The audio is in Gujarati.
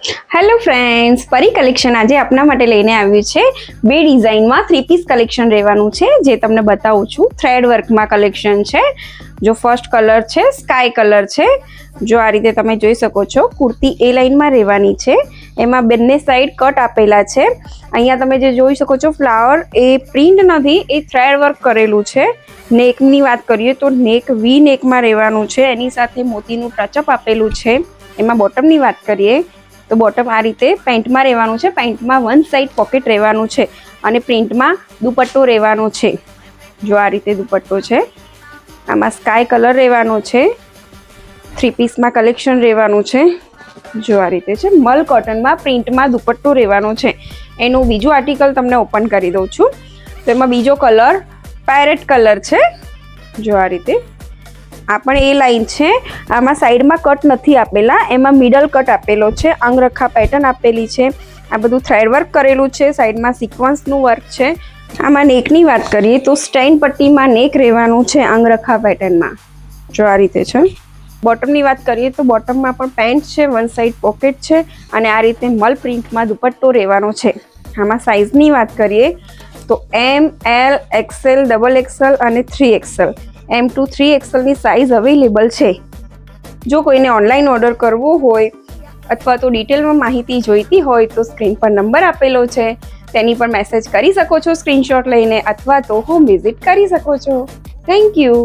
હેલો ફ્રેન્ડ્સ, પરી કલેક્શન આજે આપના માટે લઈને આવ્યું છે. બે ડિઝાઇનમાં 3 પીસ કલેક્શન રહેવાનું છે, જે તમને બતાવું છું. થ્રેડ વર્કમાં કલેક્શન છે. જો ફર્સ્ટ કલર છે સ્કાય કલર છે. જો આ રીતે તમે જોઈ શકો છો, કુર્તી એ લાઇનમાં રહેવાની છે. એમાં બંને સાઈડ કટ આપેલા છે. અહીંયા તમે જે જોઈ શકો છો ફ્લાવર એ પ્રિન્ટ નથી, એ થ્રેડ વર્ક કરેલું છે. નેકની વાત કરીએ તો નેક વી નેકમાં રહેવાનું છે. એની સાથે મોતીનું ટચઅપ આપેલું છે. એમાં બોટમની વાત કરીએ તો બોટમ આ રીતે પેન્ટમાં રહેવાનું છે. પેન્ટમાં વન સાઈડ પોકેટ રહેવાનું છે અને પ્રિન્ટમાં દુપટ્ટો રહેવાનો છે. જો આ રીતે દુપટ્ટો છે. આમાં સ્કાય કલર રહેવાનો છે. 3 પીસમાં કલેક્શન રહેવાનું છે. જો આ રીતે છે. મલ કોટનમાં પ્રિન્ટમાં દુપટ્ટો રહેવાનો છે. એનું બીજું આર્ટિકલ તમને ઓપન કરી દઉં છું. તો એમાં બીજો કલર પેરેટ કલર છે. જો આ રીતે આ પણ એ લાઈન છે. આમાં સાઈડમાં કટ નથી આપેલા, એમાં મિડલ કટ આપેલો છે. અંગરખા પેટર્ન આપેલી છે. આ બધું થ્રેડ વર્ક કરેલું છે. સાઈડમાં સિક્વન્સનું વર્ક છે. આમાં નેકની વાત કરીએ તો સ્ટેન પટ્ટીમાં નેક રહેવાનું છે અંગરખા પેટર્નમાં. જો આ રીતે છે. બોટમની વાત કરીએ તો બોટમમાં પણ પેન્ટ છે, વન સાઈડ પોકેટ છે અને આ રીતે મલ પ્રિન્ટમાં દુપટ્ટો રહેવાનો છે. આમાં સાઇઝની વાત કરીએ તો M, L, XL, XXL અને 3XL. M to 3XL ની સાઇઝ અવેલેબલ છે. જો કોઈને ઓનલાઈન ઓર્ડર કરવો હોય અથવા તો ડિટેલમાં માહિતી જોઈતી હોય તો સ્ક્રીન પર નંબર આપેલો છે, તેની પર મેસેજ કરી શકો છો સ્ક્રીનશોટ લઈને, અથવા તો હોમ વિઝિટ કરી શકો છો. Thank you.